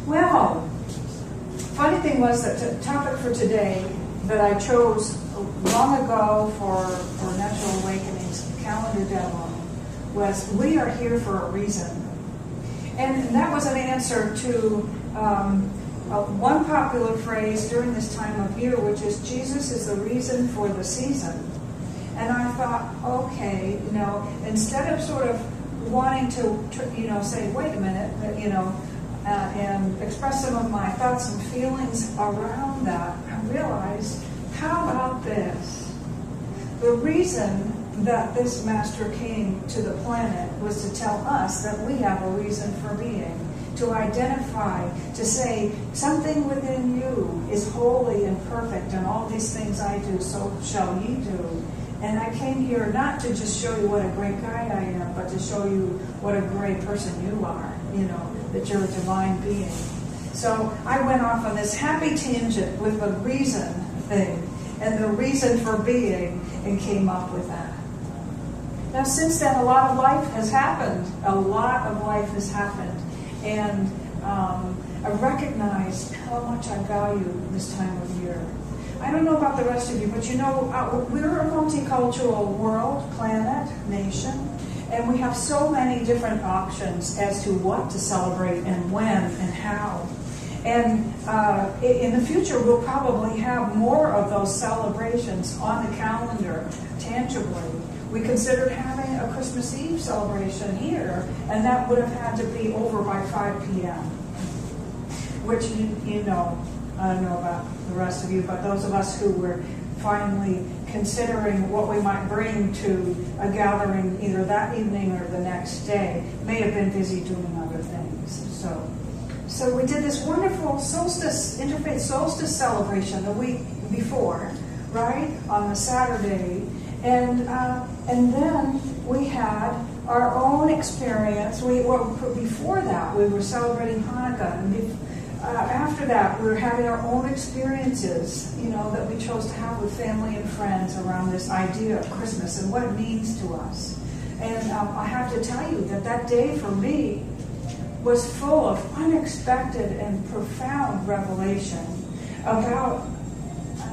Well, funny thing was that the topic for today that I chose long ago for Natural Awakening's calendar demo was "We are here for a reason," and that was an answer to one popular phrase during this time of year, which is "Jesus is the reason for the season." And I thought, okay, instead of sort of wanting to say, wait a minute, and express some of my thoughts and feelings around that, I realized, how about this? The reason that this master came to the planet was to tell us that we have a reason for being, to identify, to say, something within you is holy and perfect, and all these things I do, so shall ye do. And I came here not to just show you what a great guy I am, but to show you what a great person you are, that you're a divine being. So I went off on this happy tangent with the reason thing and the reason for being and came up with that. Now, since then, a lot of life has happened. And I recognized how much I value this time of year. I don't know about the rest of you, but we're a multicultural world, planet, nation, and we have so many different options as to what to celebrate and when and how. And in the future, we'll probably have more of those celebrations on the calendar, tangibly. We considered having a Christmas Eve celebration here, and that would have had to be over by 5 p.m., which I don't know about the rest of you, but those of us who were finally considering what we might bring to a gathering either that evening or the next day may have been busy doing other things. So we did this wonderful interfaith solstice celebration the week before, right, on the Saturday, and then we had our own experience. Before that, we were celebrating Hanukkah, and after that, we were having our own experiences, that we chose to have with family and friends around this idea of Christmas and what it means to us. And I have to tell you that day for me was full of unexpected and profound revelation about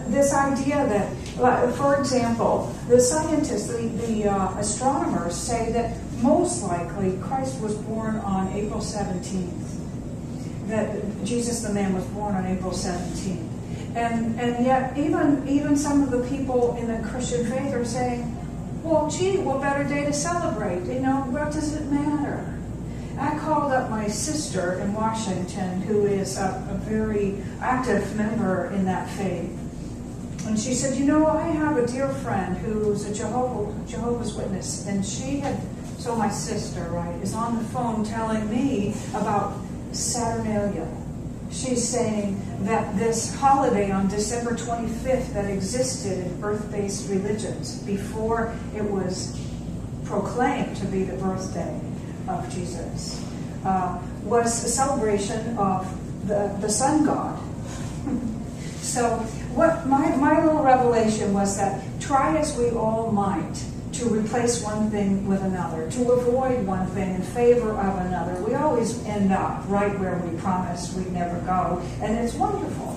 this idea that, for example, the scientists, the astronomers say that most likely Christ was born on April 17th. That Jesus the man was born on April 17th. And yet even some of the people in the Christian faith are saying, well, gee, what better day to celebrate? What does it matter? I called up my sister in Washington, who is a very active member in that faith. And she said, I have a dear friend who's a Jehovah's Witness. And so my sister, right, is on the phone telling me about Saturnalia. She's saying that this holiday on December 25th that existed in earth-based religions before it was proclaimed to be the birthday of Jesus was a celebration of the sun god. So what my little revelation was that try as we all might to replace one thing with another, to avoid one thing in favor of another, we always end up right where we promised we'd never go, and it's wonderful.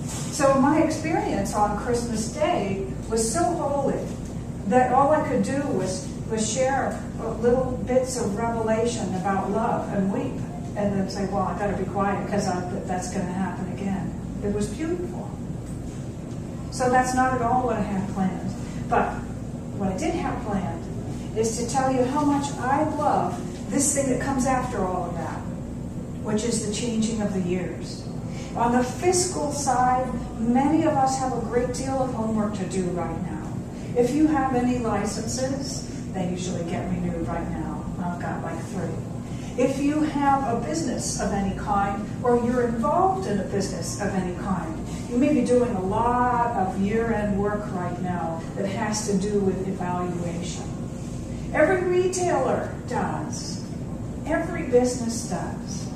So my experience on Christmas Day was so holy that all I could do was share little bits of revelation about love and weep, and then say, well, I got to be quiet because that's going to happen again. It was beautiful. So that's not at all what I had planned. But what I did have planned is to tell you how much I love this thing that comes after all of that, which is the changing of the years. On the fiscal side, many of us have a great deal of homework to do right now. If you have any licenses, they usually get renewed right now. I've got like 3. If you have a business of any kind, or you're involved in a business of any kind, you may be doing a lot of year-end work right now that has to do with evaluation. Every retailer does. Every business does.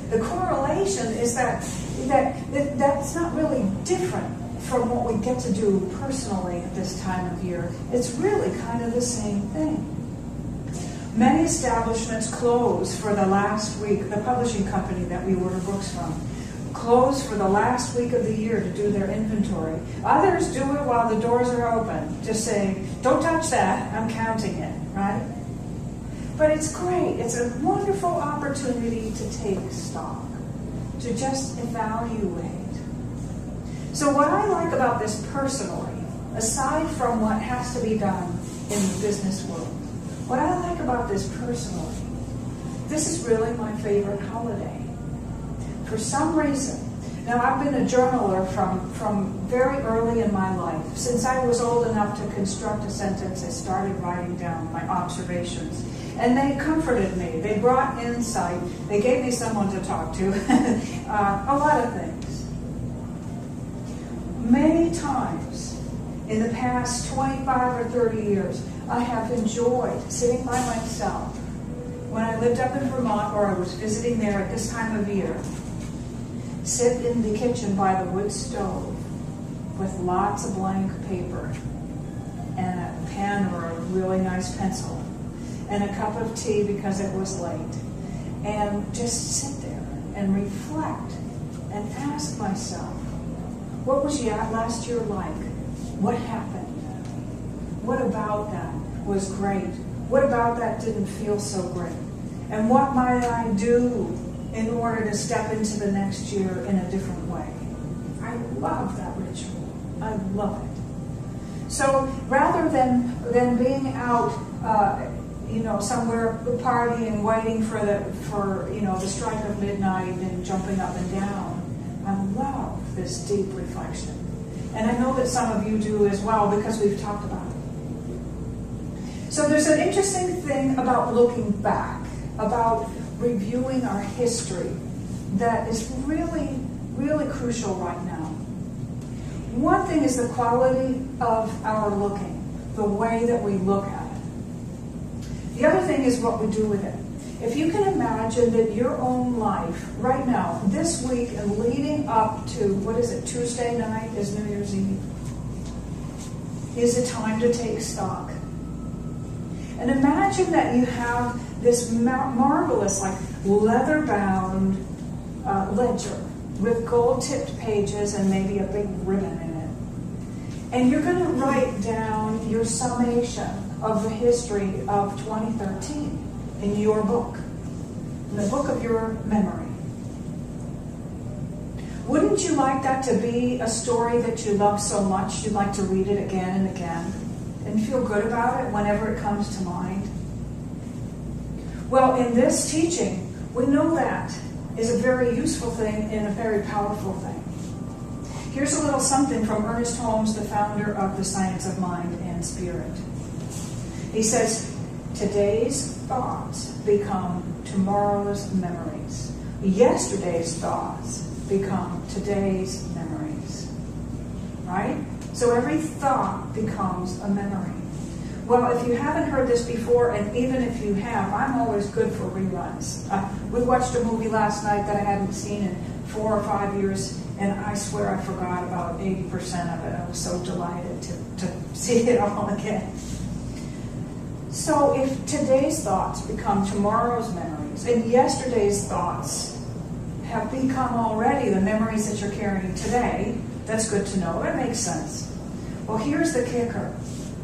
The correlation is that's not really different from what we get to do personally at this time of year. It's really kind of the same thing. Many establishments close for the last week, the publishing company that we order books from, close for the last week of the year to do their inventory. Others do it while the doors are open, just saying, don't touch that, I'm counting it, right? But it's great. It's a wonderful opportunity to take stock, to just evaluate. So what I like about this personally, aside from what has to be done in the business world, what I like about this personally, this is really my favorite holiday. For some reason, now I've been a journaler from very early in my life. Since I was old enough to construct a sentence, I started writing down my observations. And they comforted me. They brought insight. They gave me someone to talk to. A lot of things. Many times in the past 25 or 30 years, I have enjoyed sitting by myself when I lived up in Vermont, or I was visiting there at this time of year, sit in the kitchen by the wood stove with lots of blank paper and a pen or a really nice pencil and a cup of tea because it was late, and just sit there and reflect and ask myself, what was last year like? What happened? What about that was great? What about that didn't feel so great? And what might I do in order to step into the next year in a different way? I love that ritual. I love it. So rather than being out, somewhere partying, waiting for the strike of midnight and jumping up and down, I love this deep reflection. And I know that some of you do as well because we've talked about it. So there's an interesting thing about looking back, about reviewing our history that is really, really crucial right now. One thing is the quality of our looking, the way that we look at it. The other thing is what we do with it. If you can imagine that your own life right now, this week and leading up to, Tuesday night is New Year's Eve, is a time to take stock. And imagine that you have this marvelous, leather-bound ledger with gold-tipped pages and maybe a big ribbon in it. And you're going to write down your summation of the history of 2013 in your book, in the book of your memory. Wouldn't you like that to be a story that you love so much you'd like to read it again and again and feel good about it whenever it comes to mind? Well, in this teaching, we know that is a very useful thing and a very powerful thing. Here's a little something from Ernest Holmes, the founder of the Science of Mind and Spirit. He says, today's thoughts become tomorrow's memories. Yesterday's thoughts become today's memories. Right? So every thought becomes a memory. Well, if you haven't heard this before, and even if you have, I'm always good for reruns. We watched a movie last night that I hadn't seen in 4 or 5 years, and I swear I forgot about 80% of it. I was so delighted to see it all again. So if today's thoughts become tomorrow's memories, and yesterday's thoughts have become already the memories that you're carrying today, that's good to know. That makes sense. Well, here's the kicker.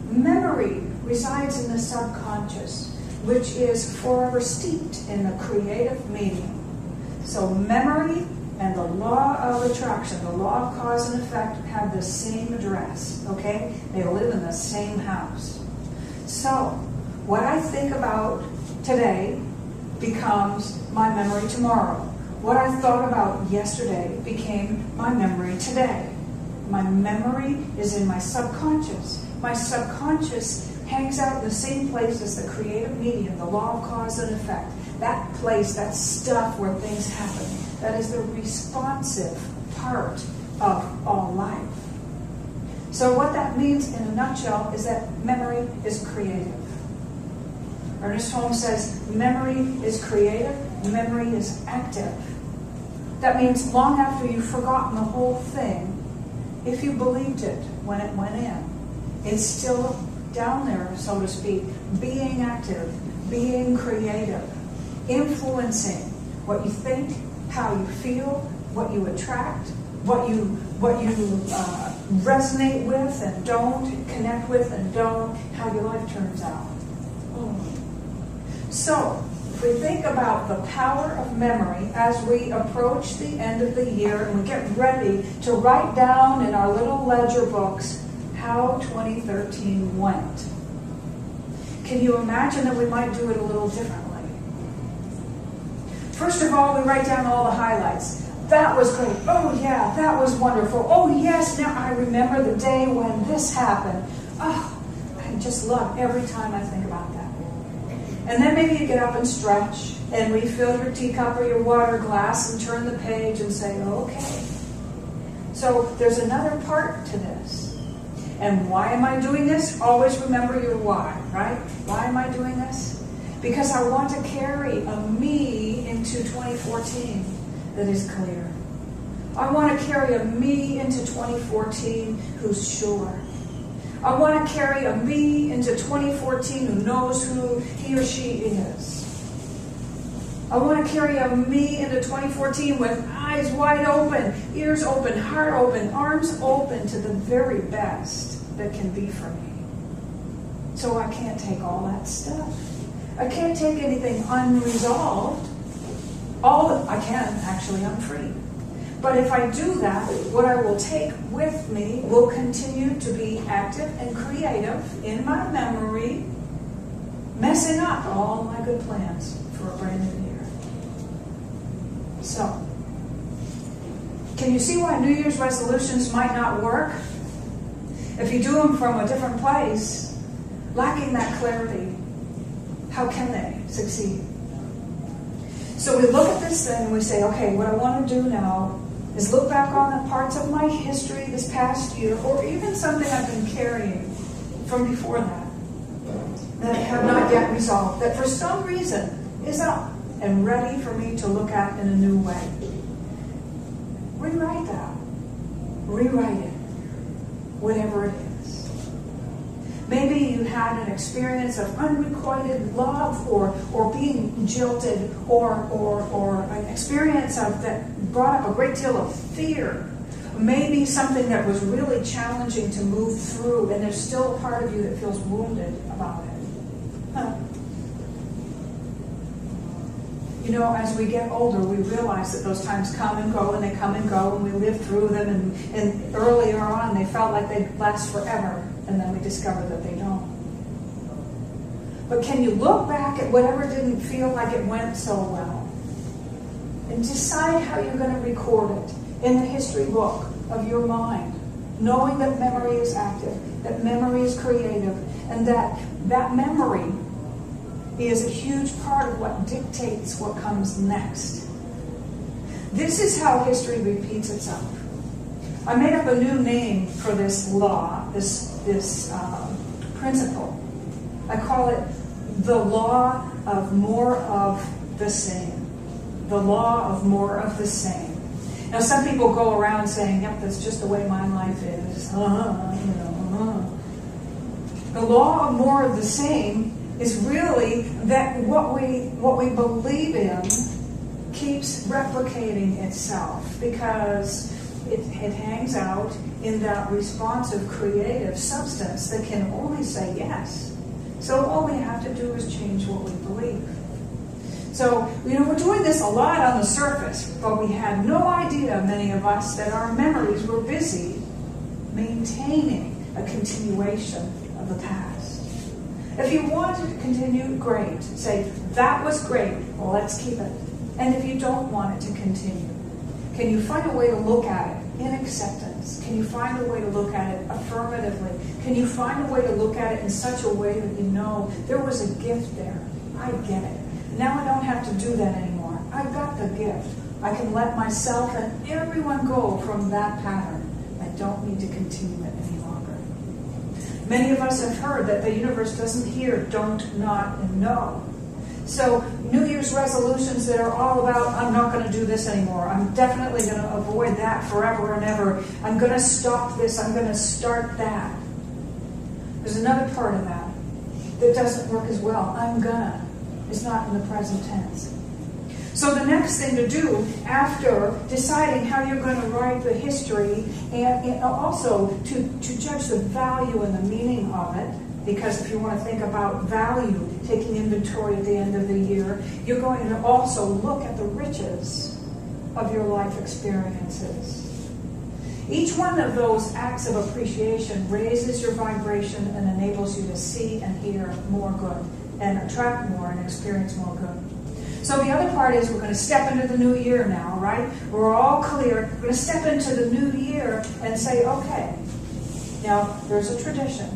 Memory resides in the subconscious, which is forever steeped in the creative medium. So memory and the law of attraction, the law of cause and effect, have the same address, okay? They live in the same house. So what I think about today becomes my memory tomorrow. What I thought about yesterday became my memory today. My memory is in my subconscious. My subconscious hangs out in the same place as the creative medium, the law of cause and effect. That place, that stuff where things happen, that is the responsive part of all life. So what that means in a nutshell is that memory is creative. Ernest Holmes says memory is creative, memory is active. That means long after you've forgotten the whole thing, if you believed it when it went in, it's still down there, so to speak, being active, being creative, influencing what you think, how you feel, what you attract, what you resonate with and don't, connect with and don't, how your life turns out. So, if we think about the power of memory as we approach the end of the year and we get ready to write down in our little ledger books how 2013 went, can you imagine that we might do it a little differently? First of all, we write down all the highlights. That was great. Oh yeah, that was wonderful. Oh yes, now I remember the day when this happened. Oh, I just love every time I think about that. And then maybe you get up and stretch and refill your teacup or your water glass and turn the page and say, okay. So there's another part to this. And why am I doing this? Always remember your why, right? Why am I doing this? Because I want to carry a me into 2014 that is clear. I want to carry a me into 2014 who's sure. I want to carry a me into 2014 who knows who he or she is. I want to carry a me into 2014 with eyes wide open, ears open, heart open, arms open to the very best that can be for me. So I can't take all that stuff. I can't take anything unresolved. I can, actually, I'm free. But if I do that, what I will take with me will continue to be active and creative in my memory, messing up all my good plans for a brand new year. So, can you see why New Year's resolutions might not work? If you do them from a different place, lacking that clarity, how can they succeed? So we look at this then and we say, okay, what I want to do now is look back on the parts of my history this past year, or even something I've been carrying from before that have not yet resolved, that for some reason is up and ready for me to look at in a new way. Rewrite that. Rewrite it. Whatever it is. Maybe you had an experience of unrequited love or being jilted or an experience that brought up a great deal of fear. Maybe something that was really challenging to move through and there's still a part of you that feels wounded about it. You know, as we get older, we realize that those times come and go, and they come and go, and we live through them, and earlier on they felt like they'd last forever, and then we discover that they don't. But can you look back at whatever didn't feel like it went so well, and decide how you're going to record it in the history book of your mind, knowing that memory is active, that memory is creative, and that memory is a huge part of what dictates what comes next. This is how history repeats itself. I made up a new name for this law, this principle. I call it the law of more of the same. The law of more of the same. Now, some people go around saying, yep, that's just the way my life is. The law of more of the same is really that what we believe in keeps replicating itself because it hangs out in that responsive, creative substance that can only say yes. So all we have to do is change what we believe. So, we're doing this a lot on the surface, but we had no idea, many of us, that our memories were busy maintaining a continuation of the past. If you want it to continue, great. Say, that was great. Well, let's keep it. And if you don't want it to continue, can you find a way to look at it in acceptance? Can you find a way to look at it affirmatively? Can you find a way to look at it in such a way that you know there was a gift there? I get it. Now I don't have to do that anymore. I got the gift. I can let myself and everyone go from that pattern. I don't need to continue it any longer. Many of us have heard that the universe doesn't hear don't, not, and no. So New Year's resolutions that are all about, I'm not going to do this anymore. I'm definitely going to avoid that forever and ever. I'm going to stop this. I'm going to start that. There's another part of that that doesn't work as well. I'm gonna. It's not in the present tense. So the next thing to do after deciding how you're going to write the history, and also to judge the value and the meaning of it, because if you want to think about value, taking inventory at the end of the year, you're going to also look at the riches of your life experiences. Each one of those acts of appreciation raises your vibration and enables you to see and hear more good and attract more and experience more good. So the other part is we're going to step into the new year now, right? We're all clear. We're going to step into the new year and say, okay, now there's a tradition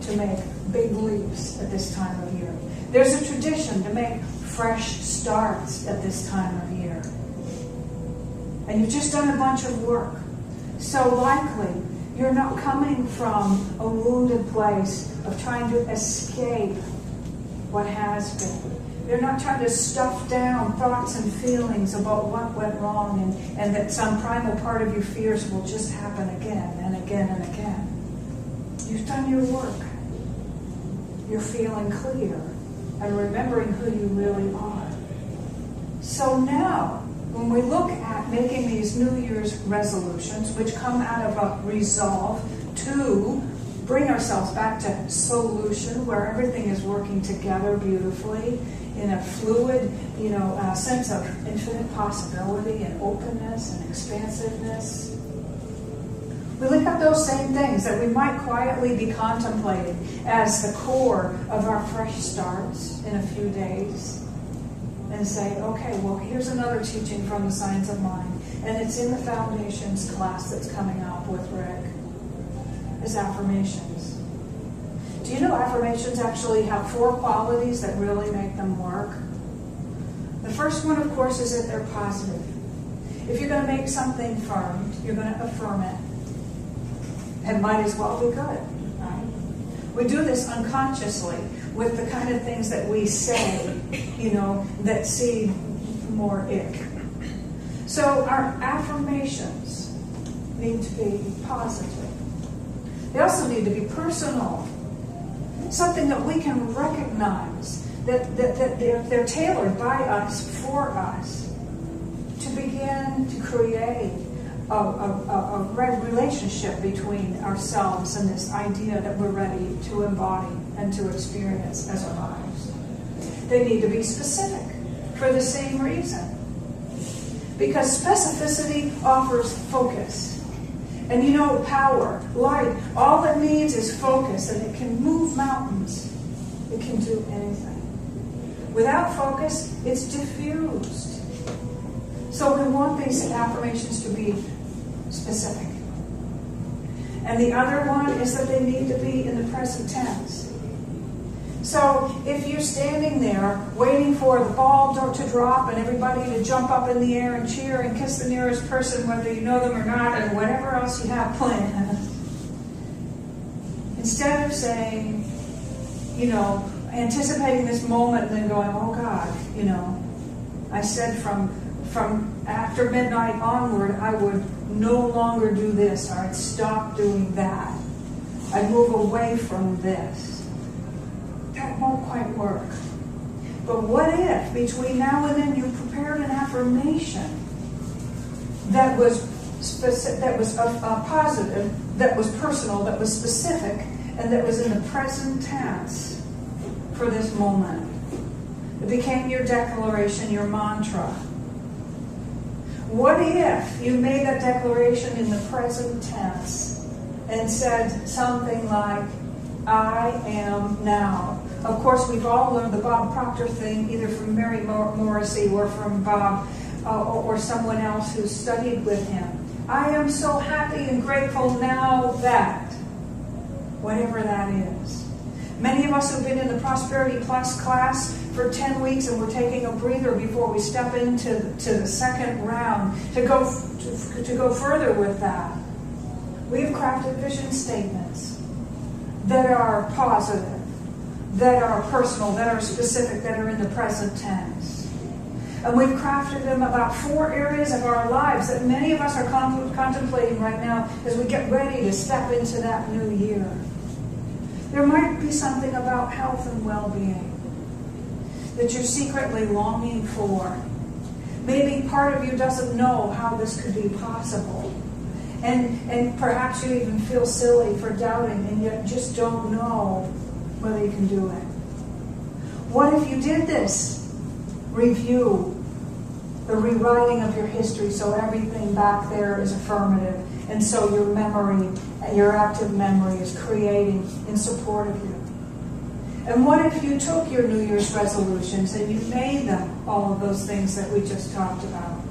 to make big leaps at this time of year. There's a tradition to make fresh starts at this time of year. And you've just done a bunch of work. So likely you're not coming from a wounded place of trying to escape what has been. You're not trying to stuff down thoughts and feelings about what went wrong and that some primal part of your fears will just happen again and again and again. You've done your work. You're feeling clear and remembering who you really are. So now, when we look at making these New Year's resolutions, which come out of a resolve to bring ourselves back to solution, where everything is working together beautifully in a fluid, sense of infinite possibility and openness and expansiveness. We look at those same things that we might quietly be contemplating as the core of our fresh starts in a few days and say, okay, well, here's another teaching from the Science of Mind, and it's in the Foundations class that's coming up with Rick. Is affirmations. Do you know affirmations actually have 4 qualities that really make them work? The first one, of course, is that they're positive. If you're going to make something firm, you're going to affirm it. It might as well be good, right? We do this unconsciously with the kind of things that we say, that seem more ick. So our affirmations need to be positive. They also need to be personal. Something that we can recognize, that they're tailored by us, for us, to begin to create a relationship between ourselves and this idea that we're ready to embody and to experience as our lives. They need to be specific for the same reason. Because specificity offers focus. And power, light, all it needs is focus, and it can move mountains. It can do anything. Without focus, it's diffused. So we want these affirmations to be specific. And the other one is that they need to be in the present tense. So if you're standing there waiting for the ball to drop and everybody to jump up in the air and cheer and kiss the nearest person, whether you know them or not, and whatever else you have planned, instead of saying, anticipating this moment and then going, oh God, I said from after midnight onward, I would no longer do this, or I'd stop doing that. I'd move away from this. That won't quite work. But what if, between now and then, you prepared an affirmation that was specific, that was positive, that was personal, that was specific, and that was in the present tense for this moment? It became your declaration, your mantra. What if you made that declaration in the present tense and said something like, I am now? Of course, we've all learned the Bob Proctor thing, either from Mary Morrissey or from Bob or someone else who studied with him. I am so happy and grateful now that, whatever that is. Many of us have been in the Prosperity Plus class for 10 weeks, and we're taking a breather before we step into the second round to go further with that. We have crafted vision statements that are positive, that are personal, that are specific, that are in the present tense. And we've crafted them about 4 areas of our lives that many of us are contemplating right now as we get ready to step into that new year. There might be something about health and well-being. that you're secretly longing for. Maybe part of you doesn't know how this could be possible. And perhaps you even feel silly for doubting and yet just don't know whether you can do it. What if you did this? Review the rewriting of your history so everything back there is affirmative. And so your memory, your active memory is creating in support of you. And what if you took your New Year's resolutions and you made them all of those things that we just talked about?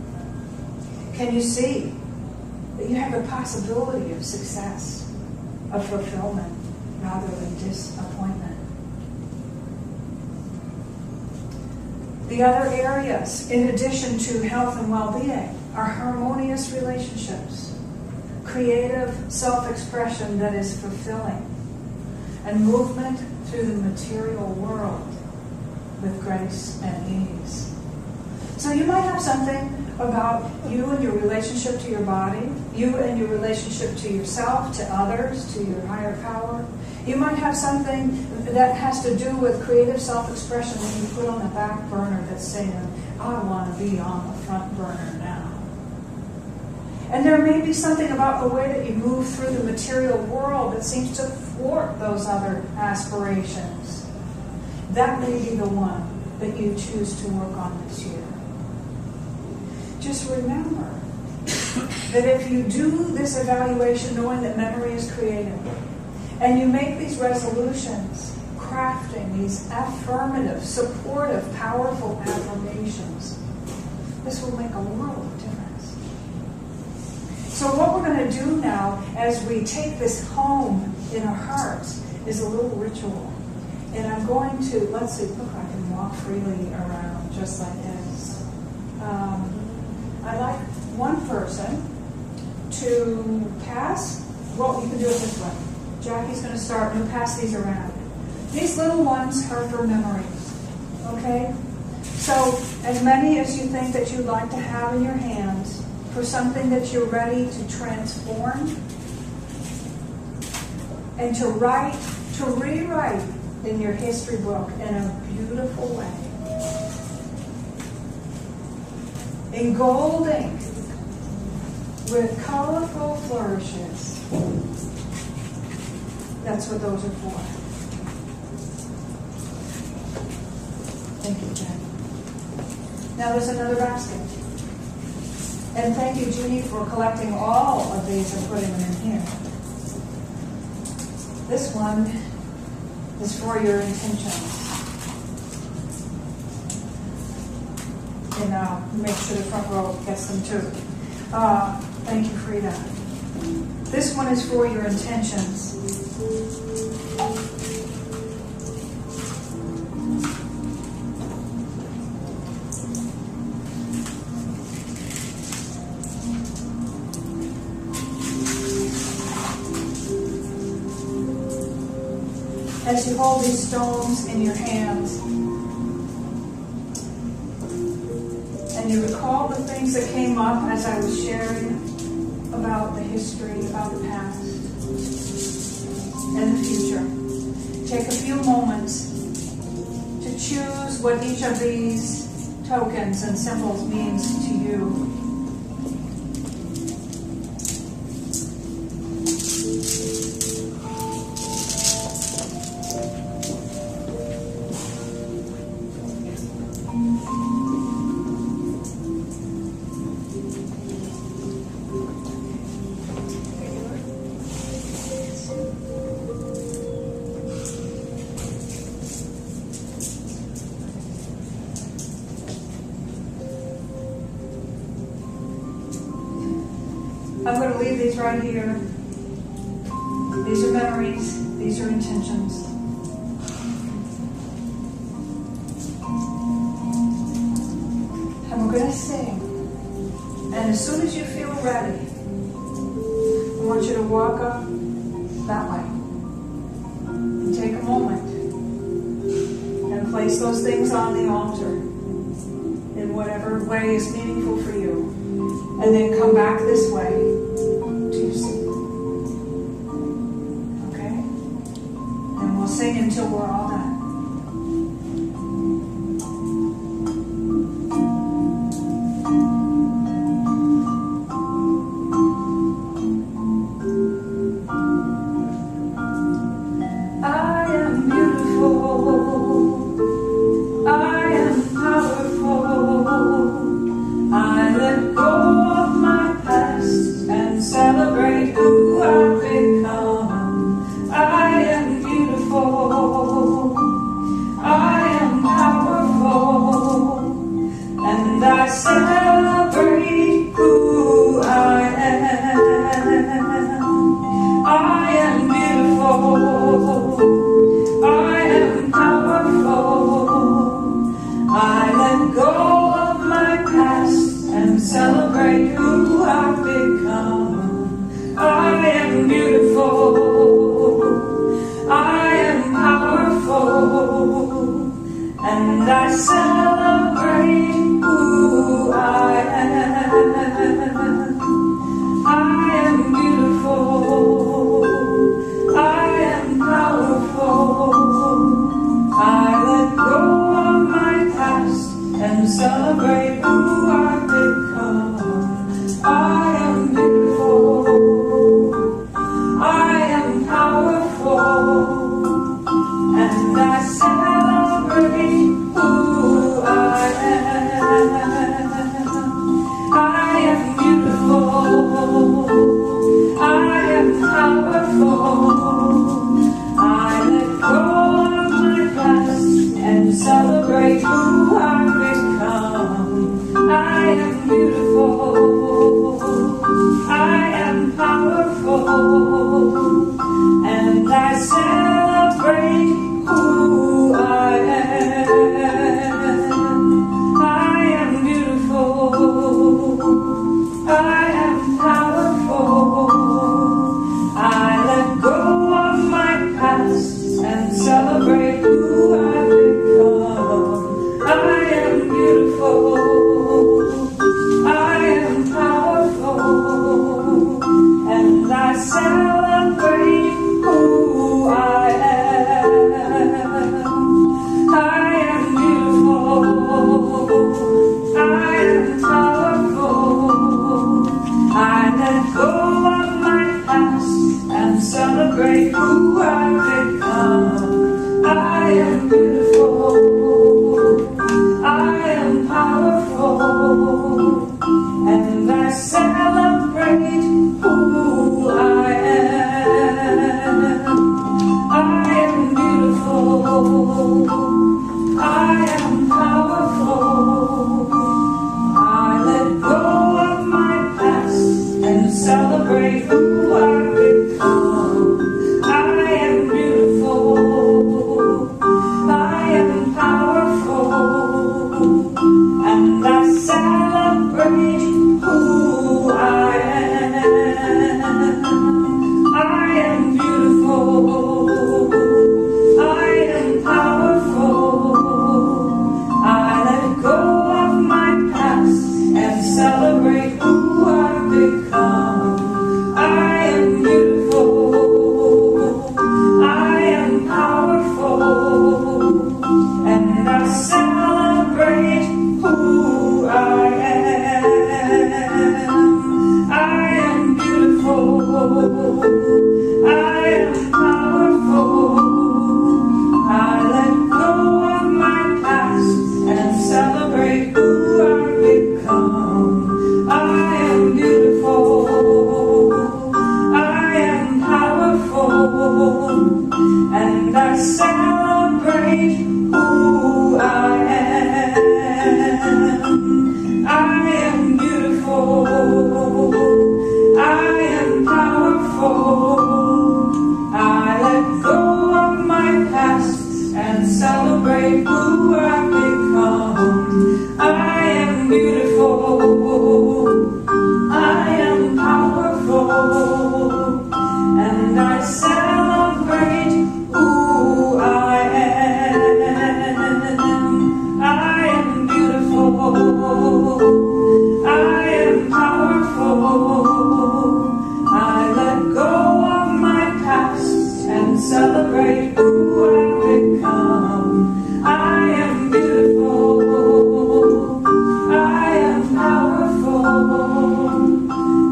Can you see that you have the possibility of success, of fulfillment, rather than disappointment? The other areas, in addition to health and well-being, are harmonious relationships, creative self-expression that is fulfilling, and movement through the material world with grace and ease. So you might have something about you and your relationship to your body, you and your relationship to yourself, to others, to your higher power. You might have something that has to do with creative self-expression that you put on the back burner that's saying, I want to be on the front burner now. And there may be something about the way that you move through the material world that seems to thwart those other aspirations. That may be the one that you choose to work on this year. Just remember that if you do this evaluation knowing that memory is creative, and you make these resolutions, crafting these affirmative, supportive, powerful affirmations, this will make a world of difference. So what we're going to do now as we take this home in our hearts is a little ritual. And I'm going to, let's see, look, I can walk freely around just like this. I'd like one person to pass. Well, you can do it this way. Jackie's going to start, and we'll pass these around. These little ones are for memories, okay? So as many as you think that you'd like to have in your hands for something that you're ready to transform and to write, to rewrite in your history book in a beautiful way. In gold ink with colorful flourishes. That's what those are for. Thank you, Jen. Now there's another basket. And thank you, Jeannie, for collecting all of these and putting them in here. This one is for your intentions. And make sure the front row gets them too. Thank you, Frida. This one is for your intentions. As you hold these stones in your hands, and you recall the things that came up as I was sharing about the history, about the past, and the future. Take a few moments to choose what each of these tokens and symbols means to you. I'm going to leave these right here. These are memories. These are intentions. And we're going to sing. And as soon as you feel ready, I want you to walk up that way. And take a moment. And place those things on the altar in whatever way is meaningful for you. And then come back this way to your seat. Okay? And we'll sing until we're all done. celebrate who I am. I am beautiful. I am powerful. I let go of my past and celebrate who I've become. I am beautiful. I am powerful. And I celebrate who I am. I am beautiful. I am powerful. I let go of my past and celebrate who I've become. I am beautiful. I am powerful. And I celebrate who I am. I am beautiful. I am powerful. I let go of my past and celebrate who I've become. I am beautiful. I am powerful. And I celebrate who I am. I am beautiful. I am powerful. I let go of my past and celebrate who I've become. I am beautiful. I am powerful. And I celebrate who I am. I am beautiful. I am powerful. I let go of my past and celebrate who I've become. I am beautiful. I am powerful. And I celebrate who I am. I am beautiful. I am powerful. I let go of my past and celebrate who I've become. I am beautiful. I am powerful. And I celebrate who I am. I am beautiful. I am powerful. I let go of my past and celebrate who I've become. I am beautiful. I am powerful. And I celebrate who I am. I am beautiful. I am powerful. I let go of my past and celebrate who I've become. I am beautiful. I am powerful. And I celebrate who I am. I am beautiful. I am powerful. I let go of my past and celebrate who I've become. I am beautiful. I am powerful. And I celebrate who I am. I am beautiful. I am powerful. I let go of my past and celebrate who I've become. I am beautiful. I am powerful.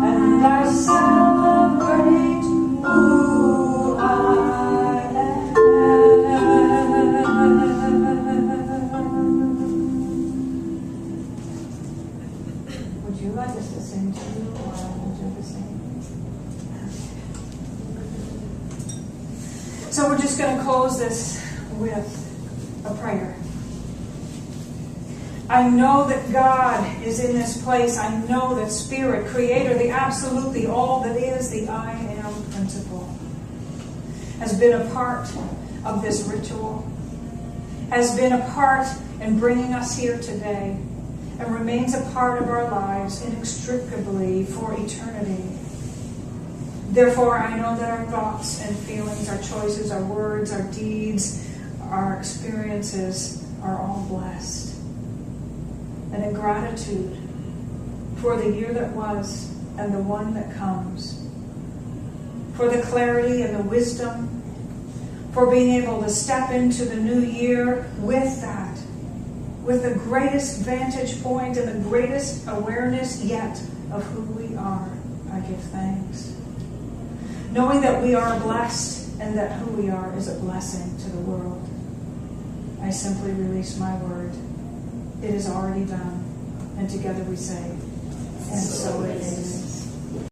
And I celebrate who I am. Would you like us to sing to you, or I will do the same? So we're just going to close this with a prayer. I know that God is in this place. I know that Spirit, Creator, the absolute, the all that is, the I am principle, has been a part of this ritual, has been a part in bringing us here today, and remains a part of our lives inextricably for eternity. Therefore, I know that our thoughts and feelings, our choices, our words, our deeds, our experiences are all blessed. And in gratitude for the year that was and the one that comes, for the clarity and the wisdom, for being able to step into the new year with that, with the greatest vantage point and the greatest awareness yet of who we are, I give thanks. Knowing that we are blessed and that who we are is a blessing to the world, I simply release my word. It is already done. And together we say, and so it is.